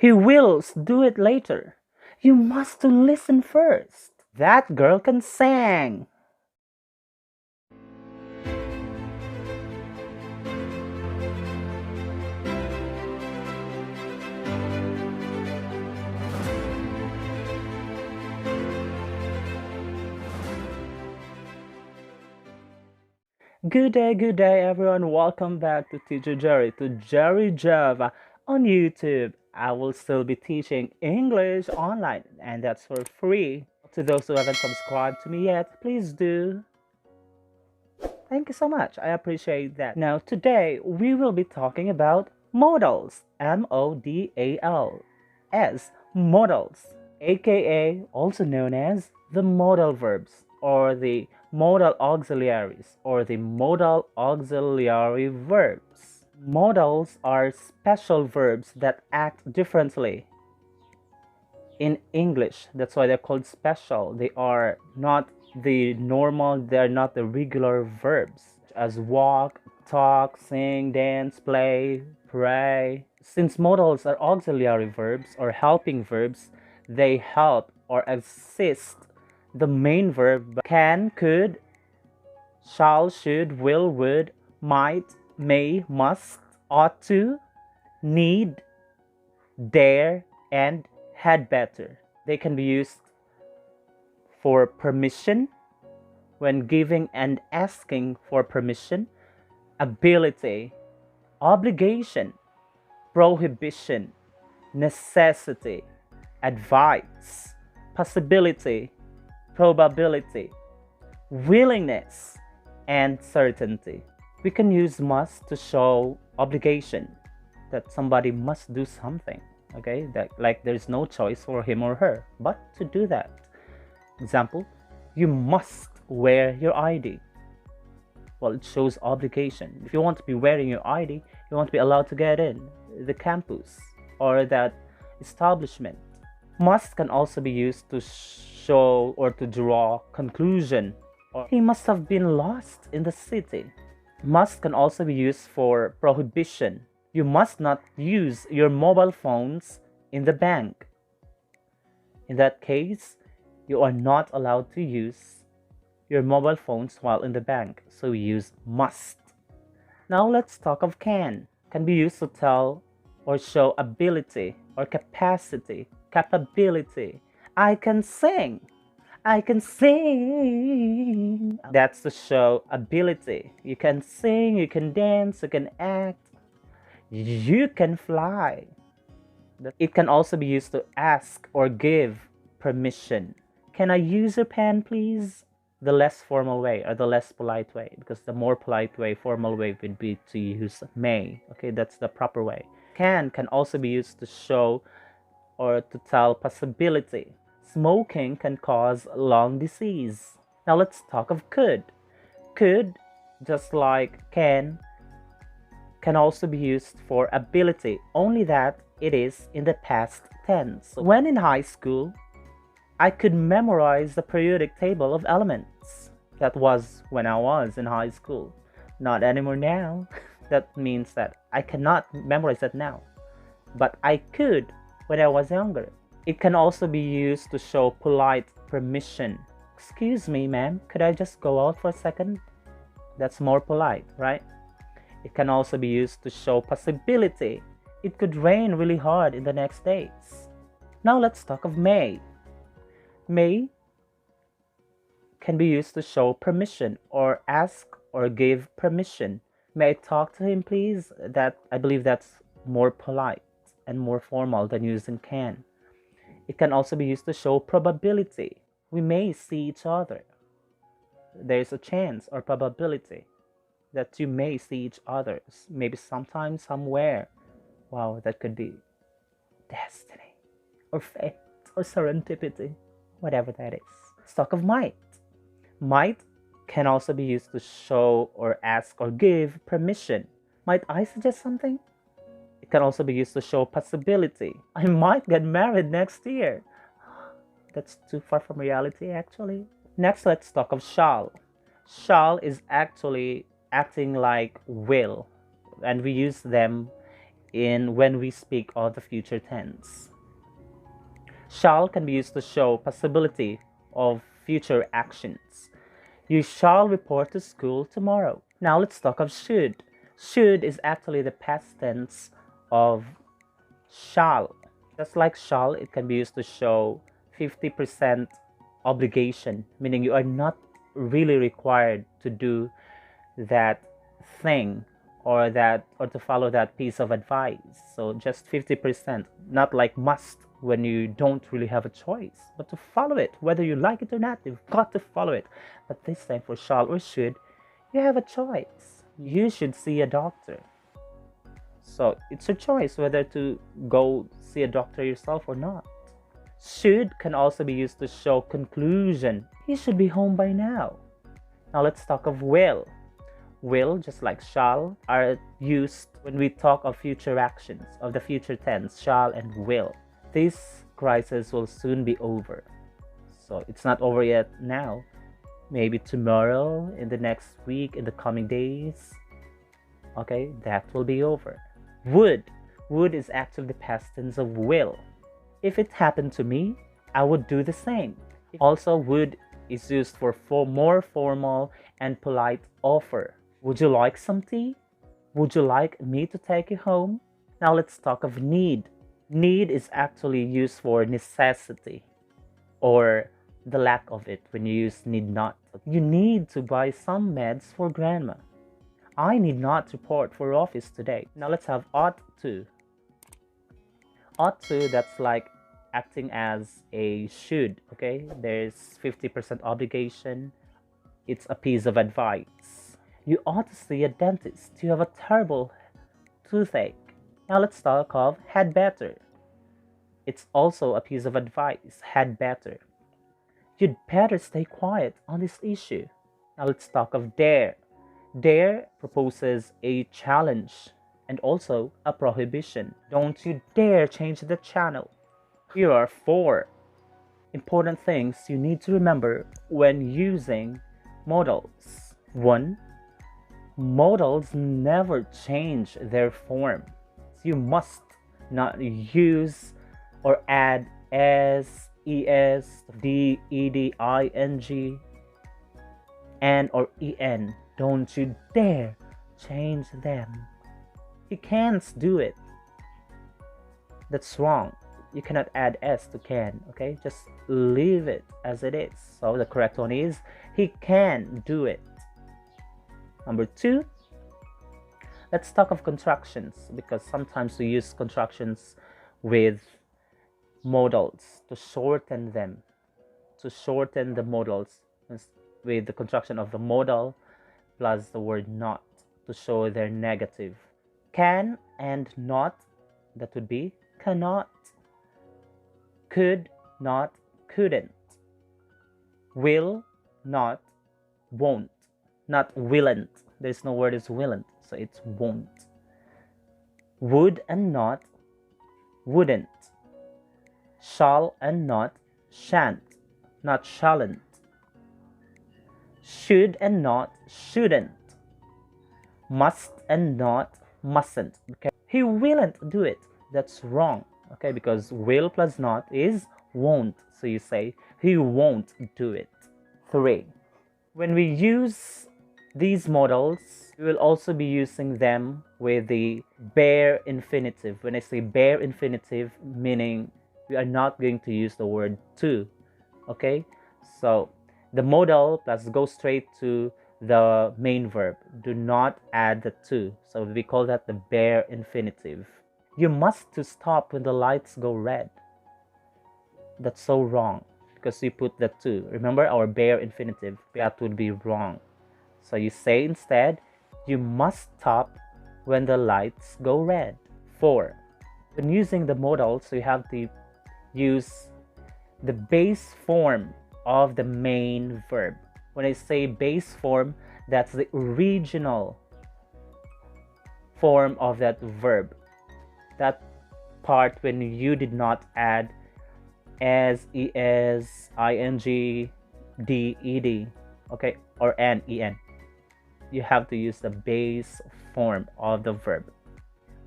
He wills do it later. You must to listen first. That girl can sing. Good day, everyone. Welcome back to Teacher Jerry, to Jerry Java on YouTube. I will still be teaching English online, and that's for free. To those who haven't subscribed to me yet, please do. Thank you so much. I appreciate that. Now, today we will be talking about modals. M-O-D-A-L-S. Modals, aka also known as the modal verbs or the modal auxiliaries or the modal auxiliary verbs. Modals are special verbs that act differently in English. That's why they're called special. They are not the normal, they're not the regular verbs as walk, talk, sing, dance, play, pray. Since modals are auxiliary verbs or helping verbs, they help or assist the main verb can, could, shall, should, will, would, might, may, must, ought to, need, dare, and had better. They can be used for permission, when giving and asking for permission, ability, obligation, prohibition, necessity, advice, possibility, probability, willingness, and certainty. We can use must to show obligation, that somebody must do something, okay, that like there's no choice for him or her but to do that. Example, you must wear your ID. Well, it shows obligation. If you want to be wearing your ID, you want to be allowed to get in the campus or that establishment. Must can also be used to show or to draw conclusion. Or he must have been lost in the city. Must can also be used for prohibition. You must not use your mobile phones in the bank. In that case, you are not allowed to use your mobile phones while in the bank, so we use must. Now let's talk of can. Can be used to tell or show ability or capacity, capability. I can sing. I can sing. That's to show ability. You can sing, you can dance, you can act, you can fly. It can also be used to ask or give permission. Can I use your pen, please? The less formal way or the less polite way, because the more polite way, formal way would be to use may. Okay, that's the proper way. Can also be used to show or to tell possibility. Smoking can cause lung disease. Now let's talk of could. Could, just like can also be used for ability, only that it is in the past tense. When in high school, I could memorize the periodic table of elements. That was when I was in high school. Not anymore now. That means that I cannot memorize that now. But I could when I was younger. It can also be used to show polite permission. Excuse me, ma'am, could I just go out for a second? That's more polite, right? It can also be used to show possibility. It could rain really hard in the next days. Now let's talk of may. May can be used to show permission or ask or give permission. May I talk to him, please? I believe that's more polite and more formal than using can. It can also be used to show probability. We may see each other. There's a chance or probability that you may see each other. Maybe sometime, somewhere. Wow, that could be destiny or fate or serendipity, whatever that is. Let's talk of might. Might can also be used to show or ask or give permission. Might I suggest something? It can also be used to show possibility. I might get married next year. That's too far from reality, actually. Next, let's talk of shall. Shall is actually acting like will, and we use them in when we speak of the future tense. Shall can be used to show possibility of future actions. You shall report to school tomorrow. Now let's talk of should. Should is actually the past tense of shall. Just like shall, it can be used to show 50% obligation, meaning you are not really required to do that thing or to follow that piece of advice. So just 50%, not like must when you don't really have a choice, but to follow it whether you like it or not. You've got to follow it. But this time for shall or should, you have a choice. You should see a doctor. So it's your choice whether to go see a doctor yourself or not. Should can also be used to show conclusion. He should be home by now. Now let's talk of will. Will, just like shall, are used when we talk of future actions, of the future tense, shall and will. This crisis will soon be over. So it's not over yet now. Maybe tomorrow, in the next week, in the coming days. Okay, that will be over. Would. Would is actually the past tense of will. If it happened to me, I would do the same. Also, would is used for more formal and polite offer. Would you like some tea? Would you like me to take you home? Now let's talk of need. Need is actually used for necessity or the lack of it when you use need not. You need to buy some meds for grandma. I need not report for office today. Now let's have ought to. Ought to, that's like acting as a should, okay? There's 50% obligation. It's a piece of advice. You ought to see a dentist. You have a terrible toothache. Now let's talk of had better. It's also a piece of advice, had better. You'd better stay quiet on this issue. Now let's talk of dare. Dare proposes a challenge and also a prohibition. Don't you dare change the channel. Here are 4 important things you need to remember when using modals. 1. Modals never change their form. You must not use or add s, es, d, ed, ing, and or en. Don't you dare change them. You can't do it. That's wrong. You cannot add s to can, okay? Just leave it as it is. So the correct one is he can do it. Number 2, let's talk of contractions, because sometimes we use contractions with modals to shorten them, to shorten the modals with the contraction of the modal plus the word not to show their negative. Can and not, that would be cannot, could not, couldn't, will not, won't, not willn't. There's no word is willn't, so it's won't. Would and not, wouldn't. Shall and not, shan't, not shalln't. Should and not, shouldn't. Must and not, mustn't. Okay, he willn't do it. That's wrong. Okay, because will plus not is won't. So you say he won't do it. 3. When we use these modals, we will also be using them with the bare infinitive. When I say bare infinitive, meaning we are not going to use the word to. Okay, so the modal plus go straight to the main verb. Do not add the to. So we call that the bare infinitive. You must to stop when the lights go red. That's so wrong because you put the to. Remember our bare infinitive, that would be wrong. So you say instead, you must stop when the lights go red. 4. When using the modals, you have to use the base form of the main verb. When I say base form, that's the original form of that verb. That part when you did not add as, es, ing, d, ed, okay, or n, en. You have to use the base form of the verb.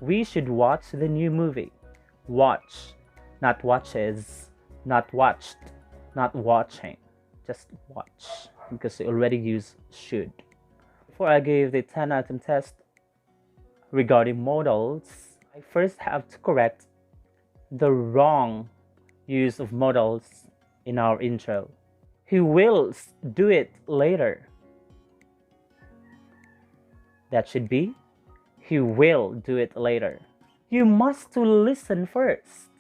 We should watch the new movie. Watch, not watches, not watched, not watching. Just watch, because you already use should. Before I give the 10-item test regarding modals, I first have to correct the wrong use of modals in our intro. He will do it later. That should be, he will do it later. You must listen first.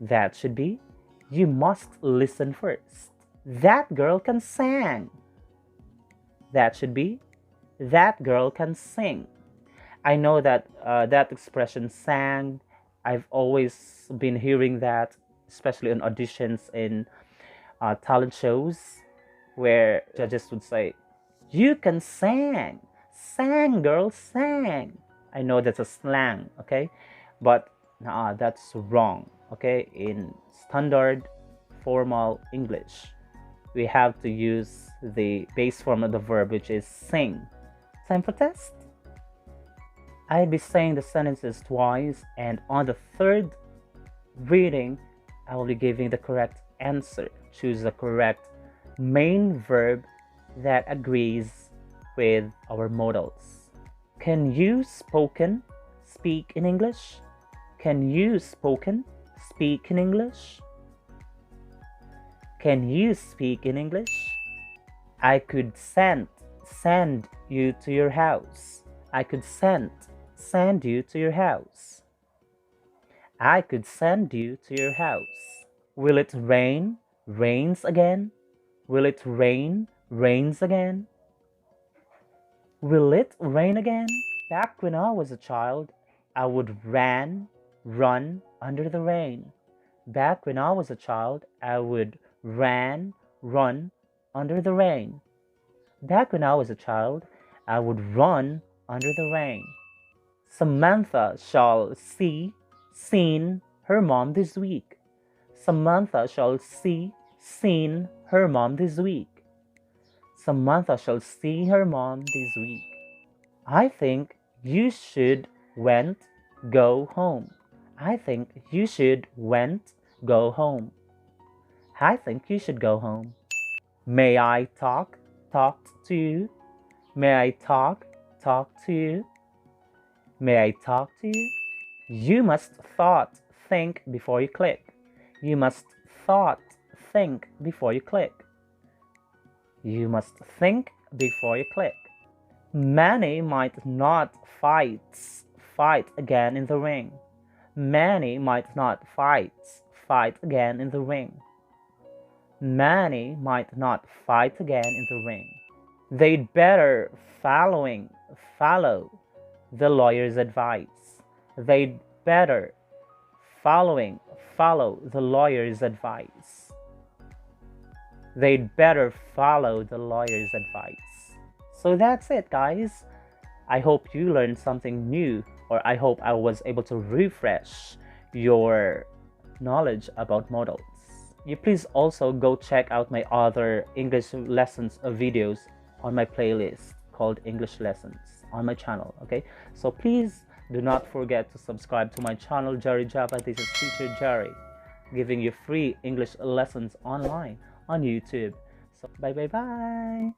That should be, you must listen first. That girl can sing. That should be, that girl can sing. I know that that expression sang, I've always been hearing that, especially on auditions in talent shows, where judges would say, you can sing. Sang, girl, sang. I know that's a slang, okay? But that's wrong, okay? In standard formal English, we have to use the base form of the verb, which is sing. Time for test. I'll be saying the sentences twice, and on the third reading, I will be giving the correct answer. Choose the correct main verb that agrees with our modals. Can you speak in English? Can you speak in English? Can you speak in English? I could send you to your house. I could send you to your house. I could send you to your house. Will it rain? Rains again? Will it rain? Rains again? Will it rain again? Back when I was a child, I would run under the rain. Back when I was a child, I would run under the rain. Back when I was a child, I would run under the rain. Samantha shall seen her mom this week. Samantha shall seen her mom this week. Samantha shall see her mom this week. I think you should go home. I think you should go home. I think you should go home. May I talk to you? May I talk to you? May I talk to you? You must think before you click. You must think before you click. You must think before you click. Many might not fight again in the ring. Many might not fight again in the ring. Many might not fight again in the ring. They'd better follow the lawyer's advice. They'd better follow the lawyer's advice. They'd better follow the lawyer's advice. So that's it, guys. I hope you learned something new, or I hope I was able to refresh your knowledge about modals. You please also go check out my other English lessons videos on my playlist called English Lessons on my channel, okay? So please do not forget to subscribe to my channel, Jerry Java. This is Teacher Jerry, giving you free English lessons online on YouTube. So bye.